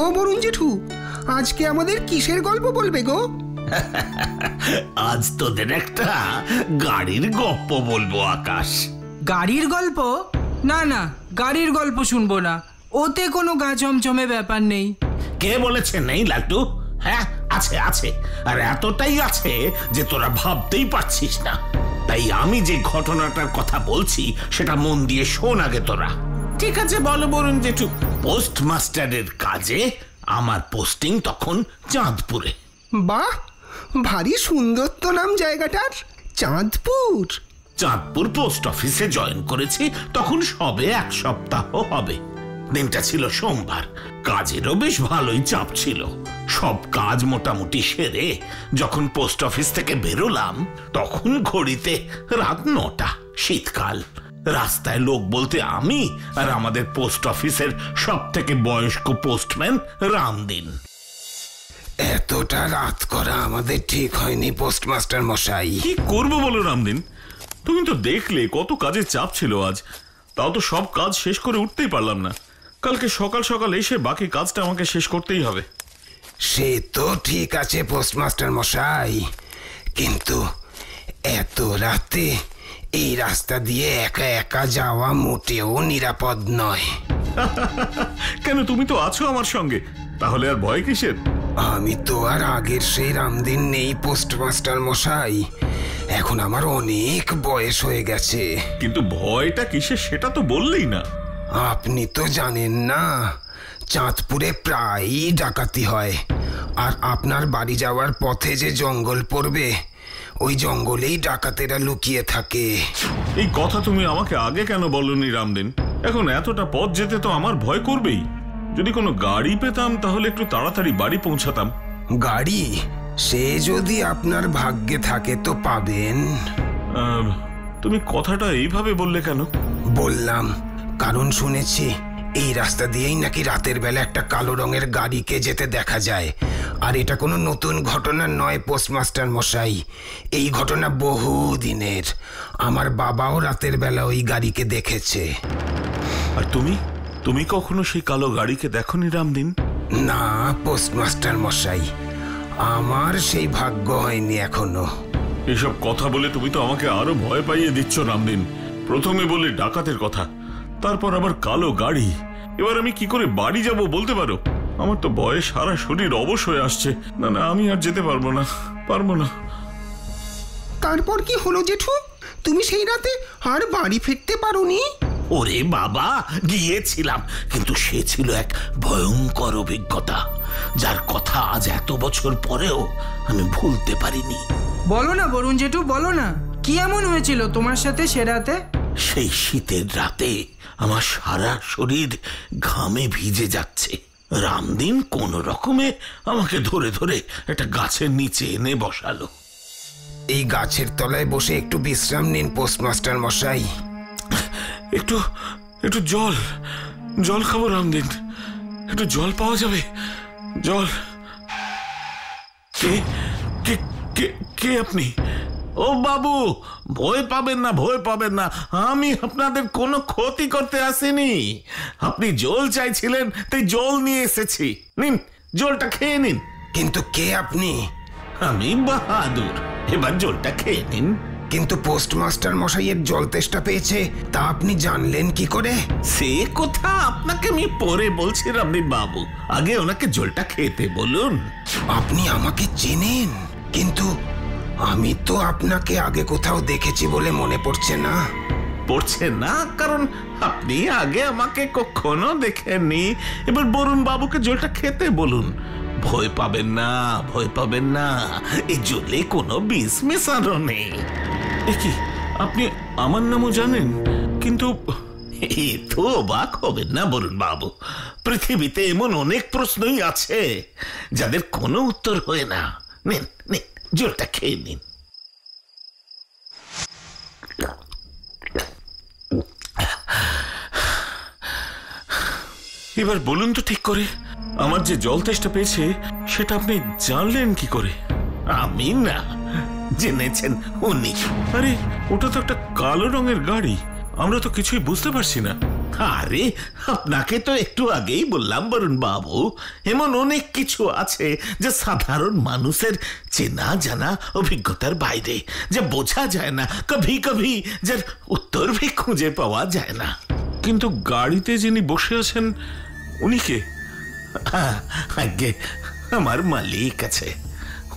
ও বরুণ জেঠু, আজকে আমাদের কিসের গল্প বলবে গো? আজ তোদের একটা গাড়ির গপ্প বলবো আকাশ। গাড়ির গল্প? না না, গাড়ির গল্প শুনবো না, ওতে কোনো গা চমচমে ব্যাপার নেই। কে বলেছে নেই লাট্টু? হ্যাঁ, আছে আছে, আর এতটাই আছে যে তোরা ভাবতেই পারছিস না। তাই আমি যে ঘটনাটার কথা বলছি সেটা মন দিয়ে শোন আগে তোরা। ঠিক আছে, বলো বরুণ জেঠু। পোস্টমাস্টারের কাজে আমার পোস্টিং তখন চাঁদপুরে। বাহ, ভারী সুন্দর তো নাম জায়গাটার, চাঁদপুর। চাঁদপুর পোস্ট অফিসে জয়েন করেছি তখন সবে 1 সপ্তাহ হবে। দিনটা ছিল সোমবার। কাজেরও বেশ ভালোই চাপ ছিল। সব কাজ মোটামুটি সেরে যখন পোস্ট অফিস থেকে বেরোলাম তখন ঘড়িতে রাত 9টা। শীতকাল। রাস্তায় লোক বলতে আমি আর আমাদের পোস্ট অফিসের সব থেকে বয়স্ক পোস্টম্যান রামদিন। এতটা রাত করা আমাদের ঠিক হয়নি পোস্টমাস্টার মশাই। কি করবো বলো রামদিন, তুমি তো দেখলে কত কাজের চাপ ছিল আজ। তাও তো সব কাজ শেষ করে উঠতেই পারলাম না। কালকে সকাল সকাল এসে বাকি কাজটা আমাকে শেষ করতেই হবে। সে তো ঠিক আছে পোস্টমাস্টার মশাই, কিন্তু এত রাতে এই রাস্তা দিয়ে একা একা যাওয়া মোটেও নিরাপদ নয়। কেন, তুমি তো আছো আমার সঙ্গে, তাহলে আর ভয় কিসের? আমি তো আর আগের সেই রামদিন নেই পোস্টমাস্টার মশাই। এখন আমার অনেক বয়স হয়ে গেছে। কিন্তু ভয়টা কিসের সেটা তো বললেই না। আপনি তো জানেন না, চাঁদপুরে প্রায়ই ডাকাতি হয়। আর আপনার বাড়ি যাওয়ার পথে যে জঙ্গল পড়বে, ওই জঙ্গলেই ডাকাতেরা লুকিয়ে থাকে। এই কথা তুমি আমাকে আগে কেন বলনি রামদিন? এখন এতটা পথ যেতে তো আমার ভয় করবেই। যদি কোনো গাড়ি পেতাম তাহলে একটু তাড়াতাড়ি বাড়ি পৌঁছাতাম। গাড়ি? সে যদি আপনার ভাগ্যে থাকে তো পাবেন। তুমি কথাটা এইভাবে বললে কেন? বললাম কারণ শুনেছি এই রাস্তা দিয়েই নাকি রাতের বেলা একটা কালো রঙের গাড়িকে যেতে দেখা যায়। আর এটা কোনো নতুন ঘটনা নয় পোস্টমাস্টার মশাই, এই ঘটনা বহু দিনের। আমার বাবাও রাতের বেলা ওই গাড়িকে দেখেছে। আর তুমি কখনো সেই কালো গাড়িকে দেখোনি রামদিন? না পোস্টমাস্টার মশাই, আমার সেই ভাগ্য হয়নি এখনো। এসব কথা বলে তুমি তো আমাকে আরো ভয় পাইয়ে দিচ্ছ রামদিন। প্রথমে বলে ডাকাতের কথা, তারপর আবার কালো গাড়ি। এবার আমি কি করে বাড়ি যাব বলতে পারো? আমার তো বয়স, সারা শরীর অবশ হয়ে আসছে। না না, আমি আর যেতে পারবো না। তারপর কি হলো জেঠু? তুমি সেই রাতে আর বাড়ি ফিরতে পারোনি? ওরে বাবা, গিয়েছিলাম, কিন্তু সে ছিল এক ভয়ঙ্কর অভিজ্ঞতা, যার কথা আজ এত বছর পরেও আমি ভুলতে পারিনি। বলো না বরুণ জেঠু, বলো না, কি এমন হয়েছিল তোমার সাথে সে রাতে? সেই শীতের রাতে আমার সারা শরীর ঘামে ভিজে যাচ্ছে। রামদিন কোন রকমে আমাকে ধরে ধরে একটা গাছের নিচে এনে বসালো। এই গাছের তলায় বসে একটু বিশ্রাম নিন পোস্টমাস্টার মশাই। একটু জল খাবো রামদিন। একটু জল পাওয়া যাবে? জল? কে আপনি? ও বাবু, ভয় পাবেন না, আমি আপনাদের কোনো ক্ষতি করতে আসিনি। আপনি জল চাইছিলেন তাই জল নিয়ে এসেছি, নিন, জলটা খেয়ে নিন। কিন্তু কে আপনি? আমি বাহাদুর, এবার জলটা খেয়ে নিন। কিন্তু পোস্টমাস্টার মশাইয়ের জল তেষ্টা পেয়েছে, তা আপনি জানলেন কি করে? সে কথা আপনাকে আমি পরে বলছি রামদিন বাবু, আগে ওনাকে জলটা খেতে বলুন। আপনি আমাকে চেনেন? কিন্তু আমি তো আপনাকে আগে কোথাও দেখেছি বলে মনে পড়ছে না। পড়ছে না কারণ আপনি আগে আমাকে কখনো দেখেননি। এবার বরুণ বাবুকে জলটা খেতে বলুন। ভয় পাবেন না, এই জলে কোনো বিষ মেশানো নেই। কি আপনি আমার নামও জানেন? কিন্তু এত অবাক হবেন না বরুণ বাবু, পৃথিবীতে এমন অনেক প্রশ্নই আছে যাদের কোনো উত্তর হয় না। নিন, জলটা খেয়ে নিন। এবার বলুন তো ঠিক করে, আমার যে জল তেষ্টা পেয়েছে সেটা আপনি জানলেন কি করে? আমি না, জেনেছেন উনি। আরে ওটা তো একটা কালো রঙের গাড়ি, আমরা তো কিছুই বুঝতে পারছি না। আরে আপনাকে তো একটু আগেই বললাম বরুণ বাবু, এমন অনেক কিছু আছে যে সাধারণ মানুষের চেনা জানা অভিজ্ঞতার বাইরে, যে বোঝা যায় না, কভি কভি যার উত্তর ভি খুঁজে পাওয়া যায় না। কিন্তু গাড়িতে যিনি বসে আছেন উনি কে? আগে আমার মালিক আছে,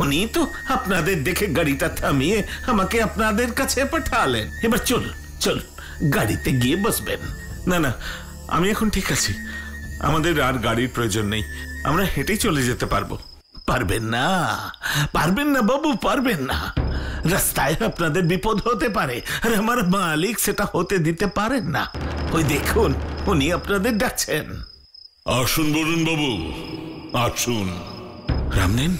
উনি তো আপনাদের দেখে গাড়িটা থামিয়ে আমাকে আপনাদের কাছে পাঠালেন। এবার চলুন চলুন, গাড়িতে গিয়ে বসবেন। না না, আমি এখন ঠিক আছি, আমাদের আর গাড়ির প্রয়োজন নেই, আমরা হেঁটেই চলে যেতে পারবো। পারবেন না, পারবেন না বাবু, পারবেন না। রাস্তায় আপনাদের বিপদ হতে পারে, আর আমার মালিক সেটা হতে দিতে পারেন না। ওই দেখুন, উনি আপনাদের ডাকছেন। আসুন বরুণ বাবু, আসুন। রামনেন,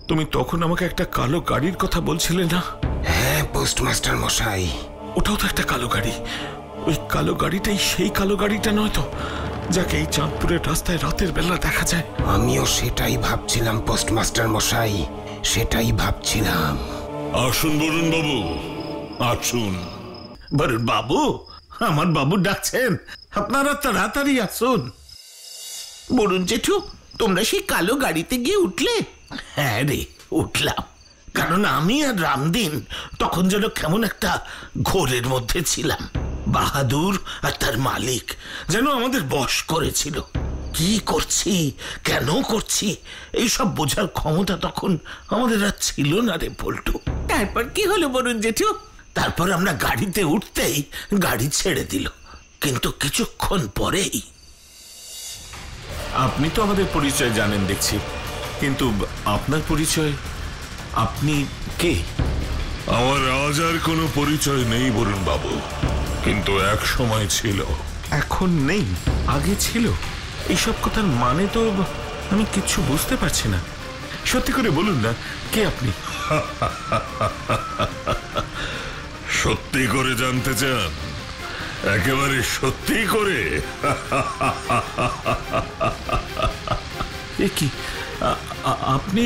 তুমি তখন আমাকে একটা কালো গাড়ির কথা বলছিলে না? হ্যাঁ পোস্টমাস্টার মশাই, ওটাও তো একটা কালো গাড়ি। ওই কালো গাড়িটাই সেই কালো গাড়িটা নয় তো, যাকে এই চাঁদপুরের রাস্তায় রাতের বেলা দেখা যায়? আমিও সেটাই ভাবছিলাম পোস্টমাস্টার মশাই, সেটাই ভাবছিলাম। আসুন বরুণ বাবু, আসুন। বরুণ বাবু, আমার বাবু ডাকছেন, আপনারা তাড়াতাড়ি আসুন। বরুণ জেঠু, তোমরা সেই কালো গাড়িতে গিয়ে উঠলে? হ্যাঁ রে, উঠলাম। কারণ আমি আর রামদিন তখন যেন কেমন একটা ঘোরের মধ্যে ছিলাম। বাহাদুর আর তার মালিক যেন আমাদের বশ করেছিল। কি করছি, কেন করছি, এইসব বোঝার ক্ষমতা তখন আমাদের আর ছিল না রে পল্টু। তারপর কি হলো বরুণ জেঠু? তারপর আমরা গাড়িতে উঠতেই গাড়ি ছেড়ে দিল, কিন্তু কিছুক্ষণ পরেই। আপনি তো আমাদের পরিচয় জানেন দেখছি, কিন্তু আপনার পরিচয়, আপনি কে? আমার আজ আর কোনো পরিচয় নেই বরুণ বাবু, কিন্তু এক সময় ছিল। এখন নেই, আগে ছিল। এইসব কথার মানে তো আমি কিচ্ছু বুঝতে পারছি না। সত্যি করে বলুন না, কে আপনি? সত্যি করে জানতে চান? একেবারে সত্যি করে? এ কি, আপনি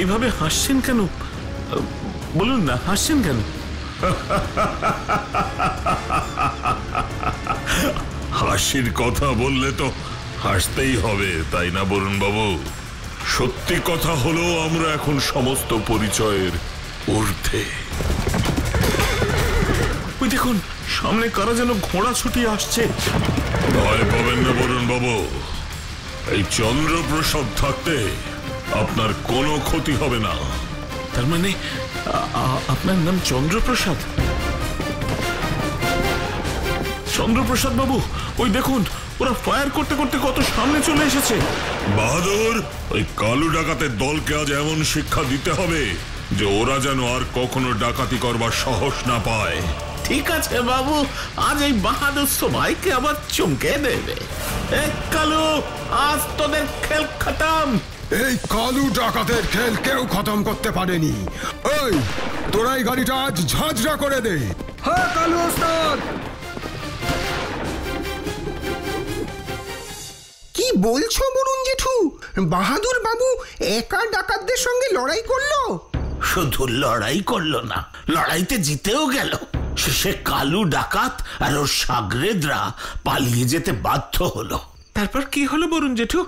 এইভাবে হাসছেন কেন? বলুন না, হাসছেন কেন? হাসির কথা বললে তো হাসতেই হবে, তাই না বরুণ বাবু? সত্যি কথা হলো আমরা এখন সমস্ত পরিচয়ের ঊর্ধ্বে। ওই দেখুন, সামনে কারা যেন ঘোড়া ছুটিয়ে আসছে। ভয় পাবেন না বরুণ বাবু, এই চন্দ্রপ্রসাদ থাকতে আপনার কোনো ক্ষতি হবে না। তার মানে আপনার নাম চন্দ্রপ্রসাদ? চন্দ্রপ্রসাদ বাবু, ওই দেখুন, ওরা ফায়ার করতে করতে কত সামনে চলে এসেছে। বাহাদুর, ওই কালু ডাকাতের দলকে আজ এমন শিক্ষা দিতে হবে যে ওরা যেন আর কখনো ডাকাতি করবার সাহস না পায়। ঠিক আছে বাবু, আজ এই বাহাদুর সবাইকে আবার চমকে দেবে। কালু, আজ তোদের খেল খতম। এই কালু ডাকাতের খেল কেউ খতম করতে পারেনি। এই তোরাই গাড়িটা আজ ঝাঁঝরা করে দে। হ্যাঁ কালু ওস্তাদ। কি বলছো বরুণ জেঠু? বাহাদুর বাবু একা ডাকাতদের সঙ্গে লড়াই করলো? শুধু লড়াই করলো না, লড়াইতে জিতেও গেল। শেষে কালু ডাকাত আর ওর সাগরেদরা পালিয়ে যেতে বাধ্য হলো। তারপর কি হলো বরুণ জেঠু?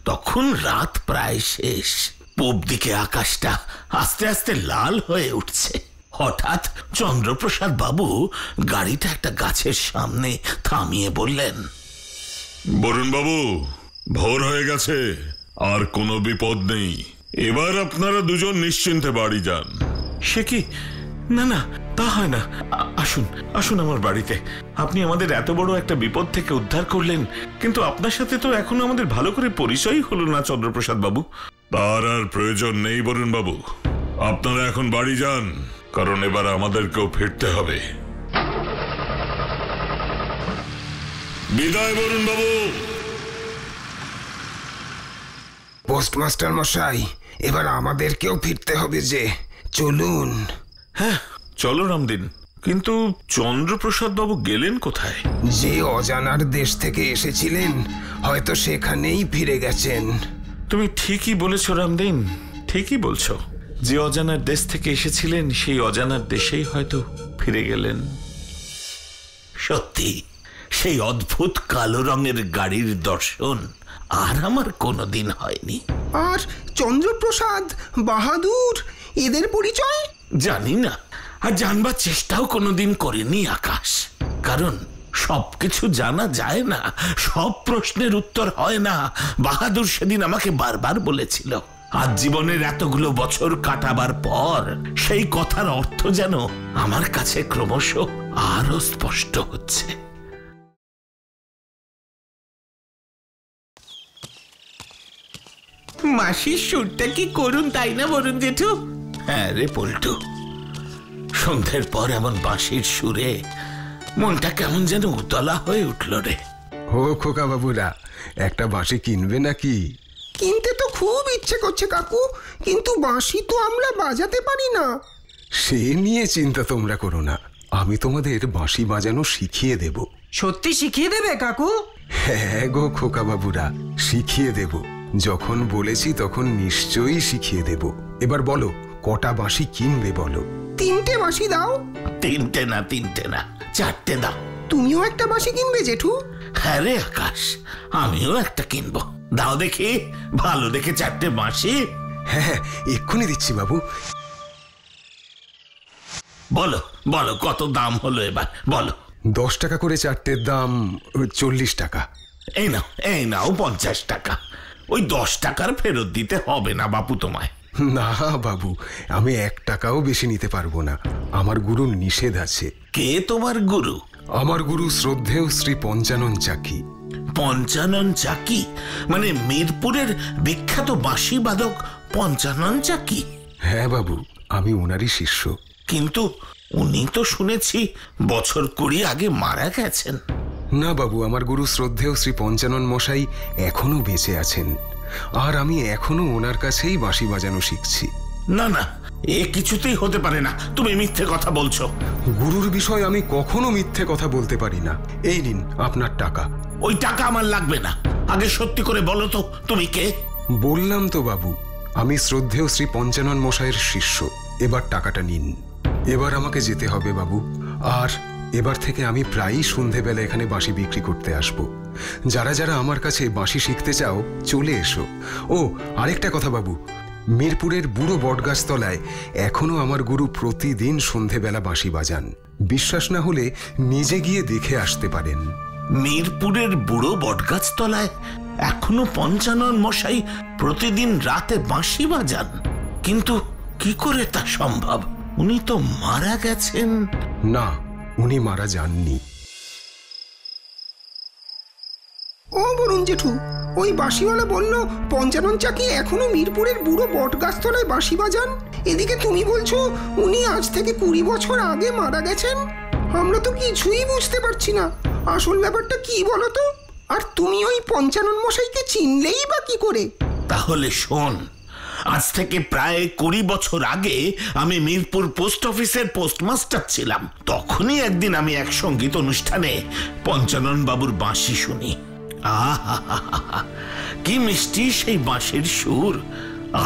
তখন রাত প্রায় শেষ, পূব দিকে আকাশটা আস্তে আস্তে লাল হয়ে উঠছে। হঠাৎ চন্দ্রপ্রসাদ বাবু গাড়িটা একটা গাছের সামনে থামিয়ে বললেন, বরুণ বাবু, ভোর হয়ে গেছে, আর কোনো বিপদ নেই। এবার আপনারা দুজন নিশ্চিন্তে বাড়ি যান। সে কি? না না, তা হয় না। আসুন আসুন আমার বাড়িতে। আপনি আমাদের এত বড় একটা বিপদ থেকে উদ্ধার করলেন, কিন্তু আপনার সাথে তো এখনো আমাদের ভালো করে পরিচয়ই হলো না চন্দ্রপ্রসাদ বাবু। তার আর প্রয়োজন নেই বরুণ বাবু, আপনারা এখন বাড়ি যান, কারণ এবার আমাদেরকেও ফিরতে হবে। বিদায় বরুণ বাবু। পোস্টমাস্টার মশাই, এবার আমাদেরকেও ফিরতে হবে যে, চলুন। হ্যাঁ চলো রামদিন, কিন্তু চন্দ্রপ্রসাদ বাবু গেলেন কোথায়? যে অজানার দেশ থেকে এসেছিলেন, হয়তো সেখানেই ফিরে গেছেন। তুমি ঠিকই বলেছ রামদিন, ঠিকই বলছো। যে অজানার দেশ থেকে এসেছিলেন সেই অজানার দেশেই হয়তো ফিরে গেলেন। সত্যি সেই অদ্ভুত কালো রঙের গাড়ির দর্শন আর আমার কোনোদিন হয়নি। আর চন্দ্রপ্রসাদ, বাহাদুর, এদের পরিচয় জানি না, আর জানবার চেষ্টাও কোনোদিন করিনি আকাশ। কারণ সবকিছু জানা যায় না, সব প্রশ্নের উত্তর হয় না। বাহাদুর সেদিন আমাকে বারবার বলেছিল। আজ জীবনের এতগুলো বছর কাটাবার পর সেই কথার অর্থ যেন আমার কাছে ক্রমশ আরো স্পষ্ট হচ্ছে। মাসির সুরটা কি করুন, তাই না বরুণ জেঠু? হ্যাঁ রে পল্টু, সন্ধ্যের পর এমন বাঁশির সুরে মনটা কেমন যেন উতলা হয়ে উঠল রে। ও খোকা বাবুরা, একটা বাঁশি কিনবে নাকি? কিনতে তো খুব ইচ্ছে করছে কাকু, কিন্তু বাঁশি তো আমরা বাজাতে পারি না। সে নিয়ে চিন্তা তোমরা করো না, আমি তোমাদের বাঁশি বাজানো শিখিয়ে দেব। সত্যি শিখিয়ে দেবে কাকু? হ্যাঁ গো খোকা বাবুরা, শিখিয়ে দেব। যখন বলেছি তখন নিশ্চয়ই শিখিয়ে দেব। এবার বলো, কটা বাঁশি কিনবে বলো? 3টে বাঁশি দাও। 3টে না, 4টে দাও। তুমিও একটা বাঁশি কিনবে জেঠু? হ্যাঁ রে আকাশ, আমিও একটা কিনবো। দাও দেখি, ভালো দেখে 4টে বাঁশি। হ্যাঁ হ্যাঁ, এক্ষুনি দিচ্ছি বাবু। বলো বলো, কত দাম হলো এবার বলো। 10 টাকা করে 4টের দাম 40 টাকা। এই নাও 50 টাকা। ওই 10 টাকার ফেরত দিতে হবে না বাপু তোমায়। না বাবু, আমি 1 টাকাও বেশি নিতে পারবো না, আমার গুরুর নিষেধ আছে। কে তোমার গুরু? আমার গুরু শ্রদ্ধেয় শ্রী পঞ্চানন চাকি। পঞ্চানন চাকি মানে মিরপুরের বিখ্যাত বাঁশি বাদক পঞ্চানন চাকি? হ্যাঁ বাবু, আমি ওনারই শিষ্য। কিন্তু উনি তো শুনেছি বছর 20 আগে মারা গেছেন। না বাবু, আমার গুরু শ্রদ্ধেয় শ্রী পঞ্চানন মশাই এখনো বেঁচে আছেন, আর আমি এখনো ওনার কাছেই বাঁশি বাজানো শিখছি। না না, এ কিছুতেই হতে পারে না, তুমি মিথ্যে কথা বলছো। গুরুর বিষয়ে আমি কখনো মিথ্যে কথা বলতে পারি না। এই নিন আপনার টাকা। ওই টাকা আমার লাগবে না, আগে সত্যি করে বলো তো তুমি কে? বললাম তো বাবু, আমি শ্রদ্ধেয় শ্রী পঞ্চানন মশাইয়ের শিষ্য। এবার টাকাটা নিন। এবার আমাকে যেতে হবে বাবু, আর এবার থেকে আমি প্রায়ই সন্ধেবেলা এখানে বাঁশি বিক্রি করতে আসব। যারা যারা আমার কাছে বাঁশি শিখতে চাও চলে এসো। ও আরেকটা কথা বাবু, মিরপুরের বুড়ো বটগাছতলায় এখনো আমার গুরু প্রতিদিন সন্ধেবেলা বাঁশি বাজান। বিশ্বাস না হলে নিজে গিয়ে দেখে আসতে পারেন। মিরপুরের বুড়ো বটগাছতলায় এখনো পঞ্চানন মশাই প্রতিদিন রাতে বাঁশি বাজান? কিন্তু কি করে তা সম্ভব? উনি তো মারা গেছেন। না, উনি মারা যাননি। ও বরুণ জেঠু, ওই বাঁশিওয়ালা বলল পঞ্চানন চাকি এখনো মিরপুরের বুড়ো বটগাছতলায় বাঁশি বাজান। এদিকে তুমি বলছো উনি আজ থেকে 20 বছর আগে মারা গেছেন। আমরা তো কিছুই বুঝতে পারছি না। আসল ব্যাপারটা কি বলো তো? আর তুমি ওই পঞ্চানন মশাইকে চিনলেই বা কি করে? তাহলে শোন, আজ থেকে প্রায় 20 বছর আগে আমি মিরপুর পোস্ট অফিসের পোস্টমাস্টার ছিলাম। তখনই একদিন আমি এক সঙ্গীত অনুষ্ঠানে পঞ্চানন বাবুর বাঁশি শুনি। আহা, কি মিষ্টি সেই বাঁশির সুর,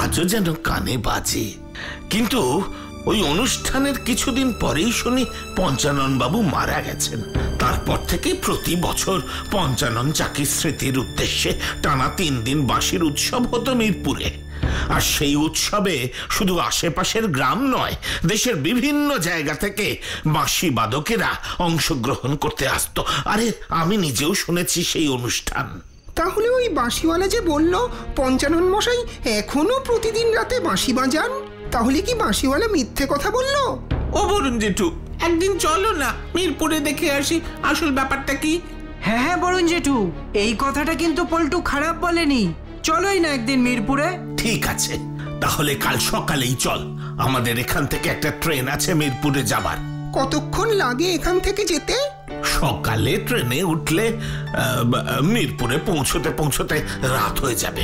আজও যেন কানে বাজে। কিন্তু ওই অনুষ্ঠানের কিছুদিন পরেই শুনি পঞ্চানন বাবু মারা গেছেন। তারপর থেকে প্রতি বছর পঞ্চানন চাকির স্মৃতির উদ্দেশ্যে টানা 3 দিন বাঁশির উৎসব হতো মিরপুরে। আর সেই উৎসবে শুধু আশেপাশের গ্রাম নয়, দেশের বিভিন্ন জায়গা থেকে বাঁশি বাদকেরা অংশগ্রহণ করতে আসতো। আরে আমি নিজেও শুনেছি সেই অনুষ্ঠান। তাহলে ওই বাঁশিওয়ালা যে বলল পঞ্চানন মশাই এখনো প্রতিদিন রাতে বাঁশি বাজান, তাহলে কি বাঁশিওয়ালা মিথ্যে কথা বললো? ও বরুণ জেঠু, একদিন চলো না মিরপুরে দেখে আসি আসল ব্যাপারটা কি। হ্যাঁ হ্যাঁ বরুণ জেঠু, এই কথাটা কিন্তু পল্টু খারাপ বলেনি। চলোই না একদিন মিরপুরে। ঠিক আছে, তাহলে কাল সকালেই চল। আমাদের এখান থেকে একটা ট্রেন আছে মিরপুরে যাবার। কতক্ষণ লাগে এখান থেকে যেতে? সকালে ট্রেনে উঠলে মিরপুরে পৌঁছতে পৌঁছতে রাত হয়ে যাবে।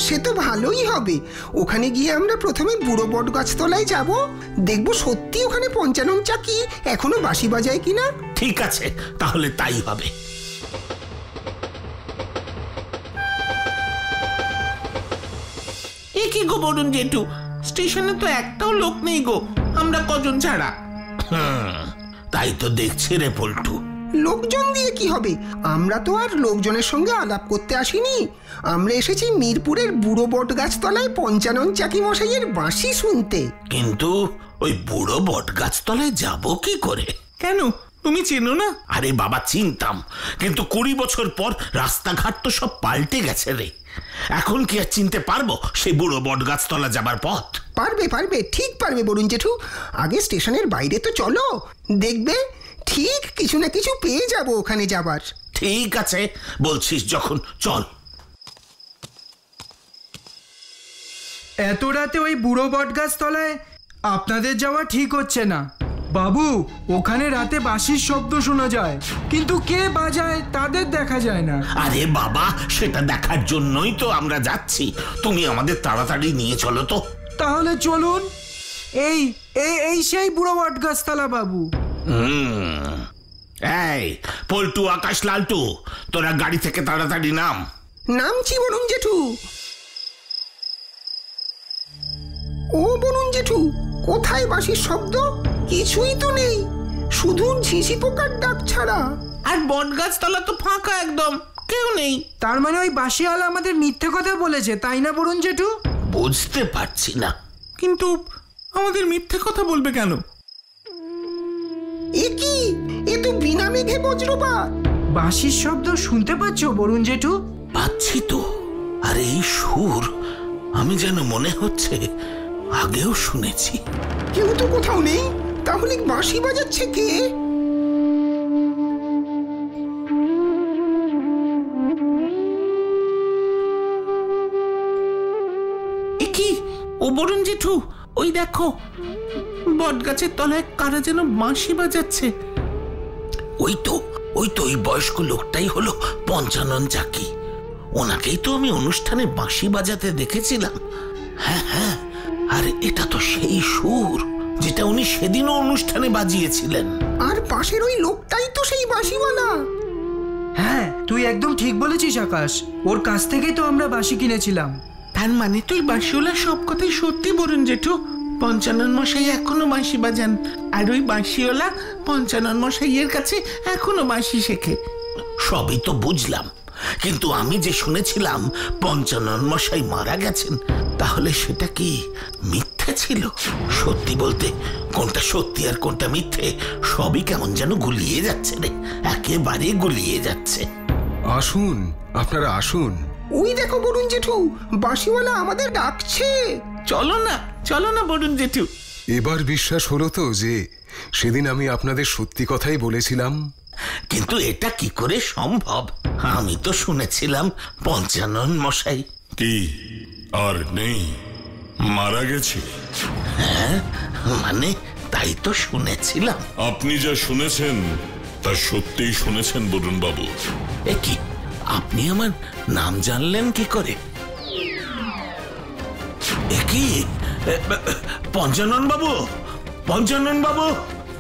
সে তো ভালোই হবে। ওখানে গিয়ে আমরা প্রথমে বুড়ো বট গাছতলায় যাব, দেখবো সত্যি ওখানে পঞ্চানন চাকি এখনো বাঁশি বাজায় কিনা। ঠিক আছে, তাহলে তাই হবে। এ কি গো বরুণ জেঠু, স্টেশনে তো একটাও লোক নেই গো, আমরা কজন ছাড়া। তাই তো দেখছি রে পল্টু। লোকজন দিয়ে কি হবে? আমরা তো আর লোকজনের সঙ্গে আলাপ করতে আসিনি। আমরা এসেছি মিরপুরের বুড়ো বট গাছতলায় পঞ্চানন চাকি মশাইয়ের বাঁশি শুনতে। কিন্তু ওই বুড়ো বট গাছতলায় যাব কি করে? কেন, তুমি চেনো না? আরে বাবা, চিনতাম, কিন্তু 20 বছর পর রাস্তাঘাট তো সব পাল্টে গেছে রে। এখন কি আর চিনতে পারবো সেই বুড়ো বট গাছতলা যাবার পথ? পারবে পারবে, ঠিক পারবে বরুণ জেঠু। আগে স্টেশনের বাইরে তো চলো, দেখবে ঠিক কিছু না কিছু পেয়ে যাব ওখানে যাবার। ঠিক আছে, বলছিস যখন, চল। এত রাতে ওই বুড়ো বট গাছ তলায় আপনাদের যাওয়া ঠিক হচ্ছে না বাবু। ওখানে রাতে বাঁশির শব্দ শোনা যায়, কিন্তু কে বাজায় তাদের দেখা যায় না। আরে বাবা, সেটা দেখার জন্যই তো আমরা যাচ্ছি। তুমি আমাদের তাড়াতাড়ি নিয়ে চলো তো। তাহলে চলুন। এই এই এই সেই বুড়ো বট গাছতলা বাবু। এই পল্টু, আকাশ, লালটু, তোরা গাড়ি থেকে তাড়াতাড়ি নাম। নামছি বরুণ জেঠু। ও বরুণ জেঠু, কোথায় বাঁশির শব্দ? কিছুই তো নেই, শুধু ঝিঁঝি পোকার ডাক ছাড়া। আর বট গাছতলা তো ফাঁকা একদম, কেউ নেই। তার মানে ওই বাঁশিওয়ালা আমাদের মিথ্যে কথা বলেছে, তাই না বরুণ জেঠু? বুঝতে পারছি না। কিন্তু আমাদের মিথ্যে কথা বলবে কেন? এ কি, এ তো বিনা মেঘে বজ্রপাত। বাঁশির শব্দ শুনতে পাচ্ছ বরুণ জেঠু? পাচ্ছি তো। আর এই সুর আমি যেন মনে হচ্ছে আগেও শুনেছি। কেউ তো কোথাও নেই, তাহলে বাঁশি বাজাচ্ছে কে? এ কি, ও বরুণ জেঠু, ওই দেখো বট গাছের তলায় কারা যেন বাঁশি বাজাচ্ছে। ওই তো ওই বয়স্ক লোকটাই হলো পঞ্চানন চাকি। ওনাকেই তো আমি অনুষ্ঠানে বাঁশি বাজাতে দেখেছিলাম। হ্যাঁ হ্যাঁ, আর এটা তো সেই সুর যেটা উনি সেদিনও অনুষ্ঠানে বাজিয়েছিলেন। আর পাশের ওই লোকটাই তো সেই বাঁশিওয়ালা। হ্যাঁ, তুই একদম ঠিক বলেছিস আকাশ। ওর কাছ থেকেই তো আমরা বাঁশি কিনেছিলাম। তার মানে তুই বাঁশিওয়ালা সব কথাই সত্যি বরুণ জেঠু। পঞ্চানন মশাই এখনো বাঁশি বাজান, আর ওই বাঁশিওয়ালা পঞ্চানন মশাইয়ের কাছে এখনো বাঁশি শেখে। সবই তো বুঝলাম, কিন্তু আমি যে শুনেছিলাম পঞ্চানন মশাই মারা গেছেন, তাহলে সেটা কি মিথ্যে ছিল? সত্যি বলতে কোনটা সত্যি আর কোনটা মিথ্যে সবই কেমন যেন গুলিয়ে যাচ্ছে রে, একেবারে গুলিয়ে যাচ্ছে। আসুন, আপনারা আসুন। ওই দেখো বরুণ জেঠু, বাঁশিওয়ালা আমাদের ডাকছে। চলো না বরুণ জেঠু। এবার বিশ্বাস হলো তো যে সেদিন আমি আপনাদের সত্যি কথাই বলেছিলাম? কিন্তু এটা কি করে সম্ভব? আমি তো শুনেছিলাম পঞ্চানন মশাই। কি আর নেই, মারা গেছে? হ্যাঁ, মানে তাই তো শুনেছিলাম। আপনি যা শুনেছেন তা সত্যিই শুনেছেন বরুণ বাবু। এ কি, আপনি আমার নাম জানলেন কি করে? এ কি, পঞ্চানন বাবু, পঞ্চানন বাবু,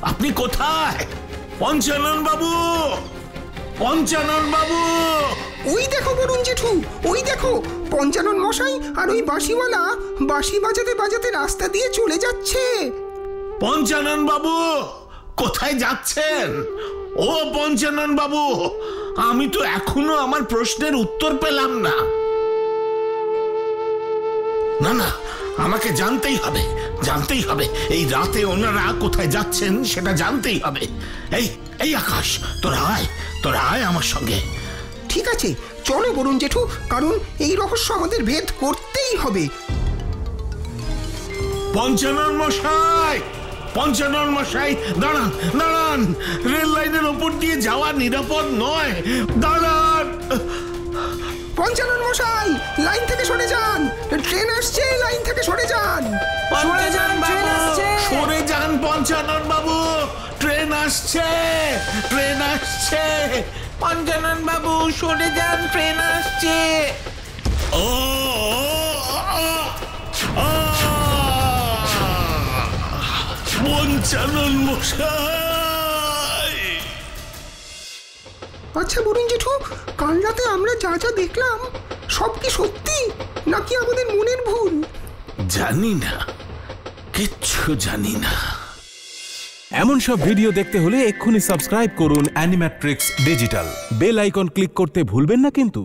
আপনি কোথায়? পঞ্চানন বাবু, পঞ্চানন বাবু! ওই দেখো বরুণ জেঠু, ওই দেখো পঞ্চানন মশাই আর ওই বাঁশিওয়ালা বাঁশি বাজাতে বাজাতে রাস্তা দিয়ে চলে যাচ্ছে। পঞ্চানন বাবু, কোথায় যাচ্ছেন? ও পঞ্চানন বাবু, আমি তো এখনো আমার প্রশ্নের উত্তর পেলাম না। না না, আমাকে জানতেই হবে, জানতেই হবে। এই রাতে ওনারা কোথায় যাচ্ছেন সেটা জানতেই হবে। এই আকাশ, তোরা আয় আমার সঙ্গে। ঠিক আছে, চলো বরুণ জেঠু, কারণ এই রহস্য আমাদের ভেদ করতেই হবে। পঞ্চানন মশাই, পঞ্চানন মশাই, দাঁড়ান দাঁড়ান, রেল লাইনের ওপর দিয়ে যাওয়া নিরাপদ নয়, দাঁড়ান। পঞ্চানন মশাই, লাইন থেকে সরে যান, ট্রেন আসছে, লাইন থেকে সরে যান। সরে যান, ট্রেন আসছে। সরে যান পঞ্চানন বাবু, ট্রেন আসছে, ট্রেন আসছে। পঞ্চানন বাবু সরে যান, ট্রেন আসছে। পঞ্চানন মশাই! আচ্ছা বরুণ জেঠু, কাল রাতে আমরা যা যা দেখলাম সব কি সত্যি নাকি আমাদের মনের ভুল? জানি না, কিচ্ছু জানি না। এমন সব ভিডিও দেখতে হলে এক্ষুনি সাবস্ক্রাইব করুন Animatrix digital. Bell icon click করতে ভুলবেন না কিন্তু।